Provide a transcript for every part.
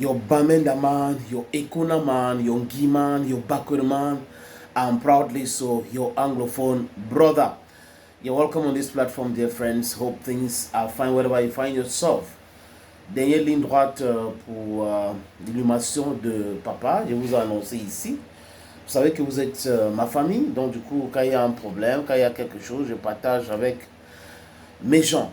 your Bamenda man, your Ekuna man, your Ngi man, your Bakwere man, and proudly so, your Anglophone brother. You're welcome on this platform, dear friends. Hope things are fine wherever you find yourself. Dernière ligne droite pour l'inhumation de papa, je vous ai annoncé ici. Vous savez que vous êtes ma famille, donc du coup, quand il y a un problème, quand il y a quelque chose, je partage avec mes gens.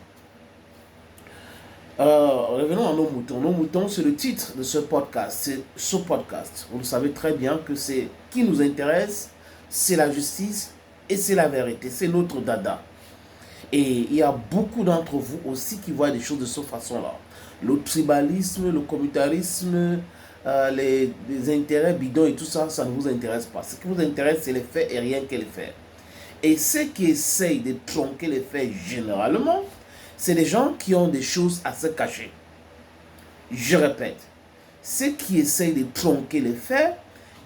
Revenons à nos moutons. Nos moutons, c'est le titre de ce podcast. C'est ce podcast. Vous le savez très bien que c'est qui nous intéresse, c'est la justice et c'est la vérité. C'est notre dada. Et il y a beaucoup d'entre vous aussi qui voient des choses de cette façon-là. Le tribalisme, le communautarisme, les intérêts bidons et tout ça, ça ne vous intéresse pas. Ce qui vous intéresse, c'est les faits et rien que les faits. Et ceux qui essayent de tronquer les faits généralement, c'est des gens qui ont des choses à se cacher. Je répète, ceux qui essayent de tronquer les faits,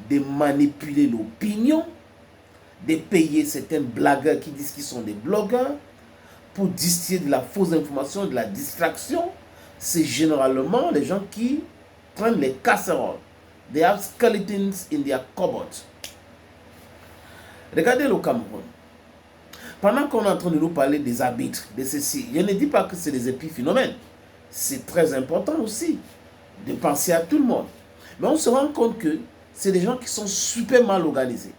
de manipuler l'opinion, de payer certains blagueurs qui disent qu'ils sont des blogueurs, pour distiller de la fausse information, de la distraction, c'est généralement les gens qui prennent les casseroles. They have skeletons in their cupboard. Regardez le Cameroun. Pendant qu'on est en train de nous parler des arbitres, de ceci, je ne dis pas que c'est des épiphénomènes. C'est très important aussi de penser à tout le monde. Mais on se rend compte que c'est des gens qui sont super mal organisés.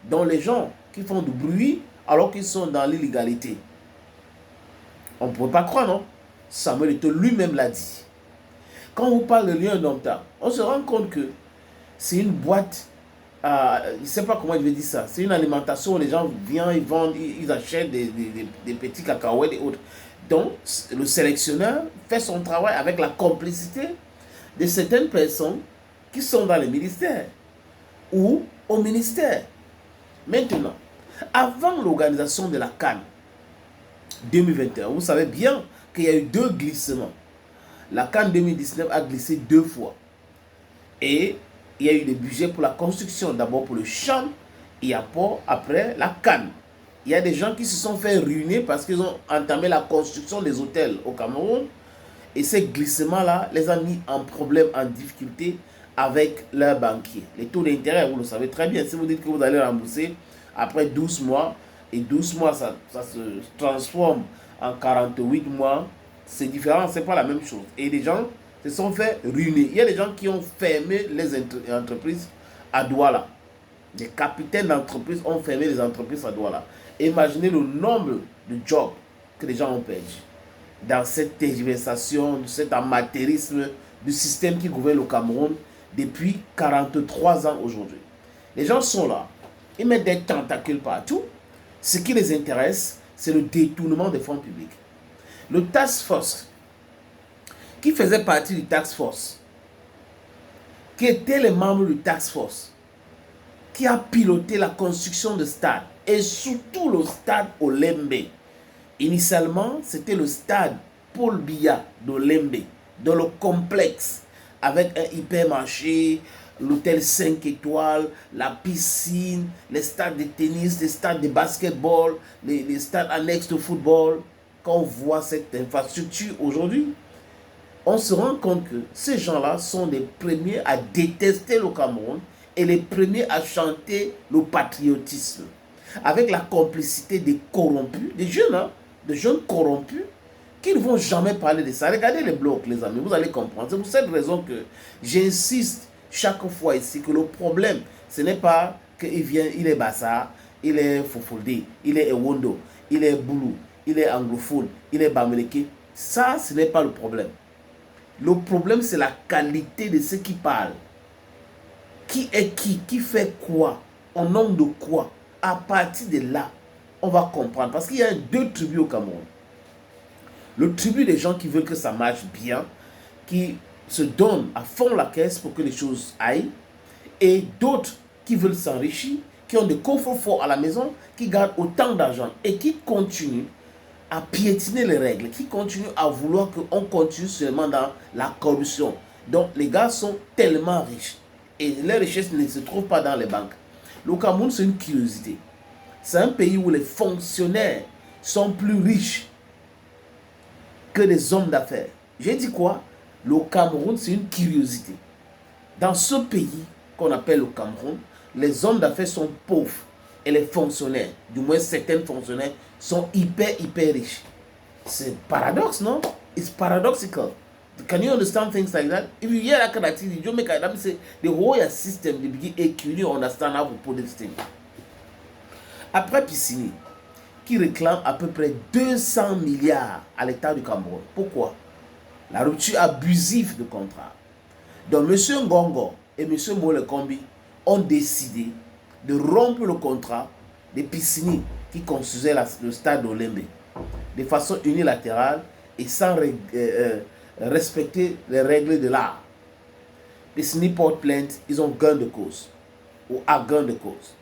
Dont les gens qui font du bruit alors qu'ils sont dans l'illégalité. On ne pourrait pas croire, non? Samuel Eto'o lui-même l'a dit. Quand on parle de Lion Indomptable, on se rend compte que c'est une boîte, je ne sais pas comment je vais dire ça, c'est une alimentation où les gens viennent, ils vendent, ils achètent des petits cacahuètes et autres. Donc, le sélectionneur fait son travail avec la complicité de certaines personnes qui sont dans les ministères ou au ministère. Maintenant, avant l'organisation de la CAN 2021, vous savez bien qu'il y a eu 2 glissements. La CAN 2019 a glissé 2 fois. Et il y a eu des budgets pour la construction, d'abord pour le champ et après la CAN. Il y a des gens qui se sont fait ruiner parce qu'ils ont entamé la construction des hôtels au Cameroun. Et ces glissements-là les ont mis en problème, en difficulté avec leurs banquiers. Les taux d'intérêt, vous le savez très bien. Si vous dites que vous allez rembourser après 12 mois, et 12 mois, ça se transforme en 48 mois, c'est différent, c'est pas la même chose. Et les gens se sont fait ruiner. Il y a des gens qui ont fermé les entreprises à Douala. Les capitaines d'entreprises ont fermé les entreprises à Douala. Imaginez le nombre de jobs que les gens ont perdu dans cette tergiversation, cet amateurisme du système qui gouverne le Cameroun depuis 43 ans aujourd'hui. Les gens sont là, ils mettent des tentacules partout. Ce qui les intéresse, c'est le détournement des fonds publics. Le Task Force, qui faisait partie du Task Force, qui étaient les membres du Task Force, qui a piloté la construction de stades, et surtout le stade Olembe. Initialement, c'était le stade Paul Biya d'Olembe, dans le complexe, avec un hypermarché, l'hôtel 5 étoiles, la piscine, les stades de tennis, les stades de basketball, les stades annexes de football. Quand on voit cette infrastructure aujourd'hui, on se rend compte que ces gens-là sont les premiers à détester le Cameroun et les premiers à chanter le patriotisme. Avec la complicité des corrompus, des jeunes corrompus, qui ne vont jamais parler de ça. Regardez les blocs, les amis, vous allez comprendre. C'est pour cette raison que j'insiste chaque fois ici que le problème, ce n'est pas qu'il vient, il est Bassa, il est Fofolde, il est Ewondo, il est Boulou, il est anglophone, il est Bameleke. Ça, ce n'est pas le problème. Le problème, c'est la qualité de ceux qui parlent. Qui est qui fait quoi, au nom de quoi. À partir de là, on va comprendre. Parce qu'il y a 2 tribus au Cameroun. Le tribu des gens qui veulent que ça marche bien, qui se donnent à fond la caisse pour que les choses aillent, et d'autres qui veulent s'enrichir, qui ont des coffres forts à la maison, qui gardent autant d'argent et qui continuent à piétiner les règles, qui continuent à vouloir qu'on continue seulement dans la corruption. Donc les gars sont tellement riches et les richesses ne se trouvent pas dans les banques. Le Cameroun, c'est une curiosité. C'est un pays où les fonctionnaires sont plus riches que les hommes d'affaires. J'ai dit quoi? Le Cameroun, c'est une curiosité. Dans ce pays qu'on appelle le Cameroun, les hommes d'affaires sont pauvres et les fonctionnaires, du moins certains fonctionnaires, sont hyper riches. C'est paradoxe, non? It's paradoxical. Can you understand things like that? If you hear that kind of thing, you make a say the whole system, they begin to understand how to put this thing. Après Piscini, qui réclame à peu près 200 milliards à l'État du Cameroun. Pourquoi? La rupture abusive de contrat. Donc M. Ngongo et M. Molekombi ont décidé de rompre le contrat de Piscini qui construisait le stade d'Olembe de façon unilatérale et sans respecter les règles de l'art. Piscini porte plainte, ils ont gain de cause ou à gain de cause.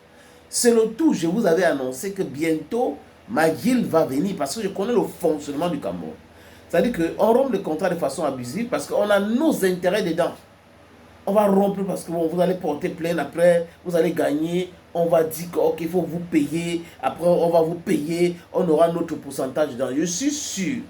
C'est le tout, je vous avais annoncé que bientôt Magil va venir parce que je connais le fonctionnement du Cameroun. C'est-à-dire qu'on rompt le contrat de façon abusive parce qu'on a nos intérêts dedans. On va rompre parce que bon, vous allez porter plainte, après vous allez gagner, on va dire qu'il faut vous payer, après on va vous payer, on aura notre pourcentage dedans. Je suis sûr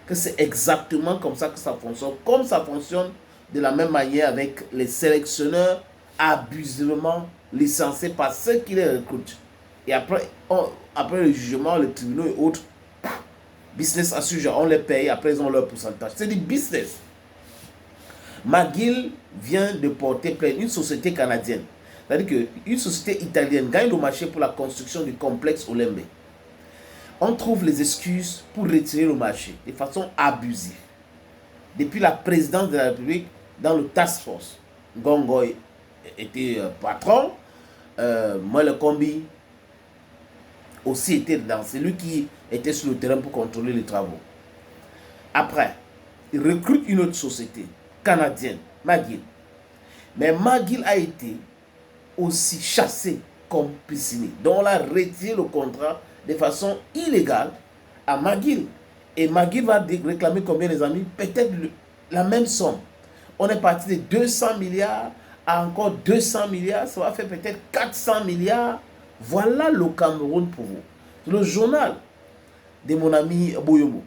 que c'est exactement comme ça que ça fonctionne, comme ça fonctionne de la même manière avec les sélectionneurs abusivement licenciés par ceux qui les recrutent. Et après le jugement, le tribunal et autres, business à sujet, on les paye, après ils ont leur pourcentage. C'est du business. McGill vient de porter plainte une société canadienne. C'est-à-dire qu'une société italienne gagne le marché pour la construction du complexe Olembe. On trouve les excuses pour retirer le marché de façon abusive. Depuis la présidence de la République, dans le task force, Ngongo était patron, Molekombi aussi était dedans. C'est lui qui était sur le terrain pour contrôler les travaux. Après, il recrute une autre société canadienne, McGill. Mais McGill a été aussi chassé comme Piscini. Donc on a retiré le contrat de façon illégale à McGill. Et McGill va réclamer combien, les amis? Peut-être la même somme. On est parti de 200 milliards à encore 200 milliards. Ça va faire peut-être 400 milliards. Voilà le Cameroun pour vous. Le journal de mon ami Boyomo,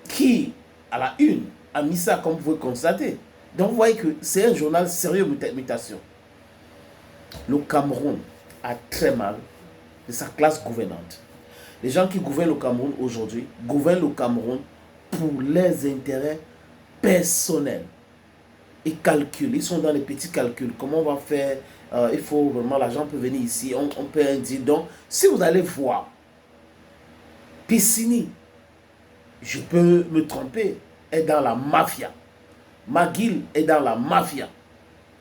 qui, à la une, a mis ça comme vous pouvez constater. Donc vous voyez que c'est un journal sérieux mutation. Le Cameroun a très mal de sa classe gouvernante. Les gens qui gouvernent le Cameroun aujourd'hui gouvernent le Cameroun pour leurs intérêts personnels. Ils calculent, ils sont dans les petits calculs. Comment on va faire? Il faut vraiment, l'argent peut venir ici, on peut dire. Donc, si vous allez voir, Piscini, je peux me tromper, est dans la mafia. McGill est dans la mafia.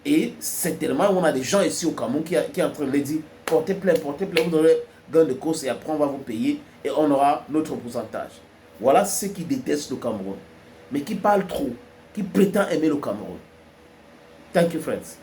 Et certainement, on a des gens ici au Cameroun qui sont en train de dire, portez plainte, vous aurez gain de cause et après on va vous payer et on aura notre pourcentage. Voilà ceux qui détestent le Cameroun, mais qui parlent trop, qui prétendent aimer le Cameroun. Thank you, friends.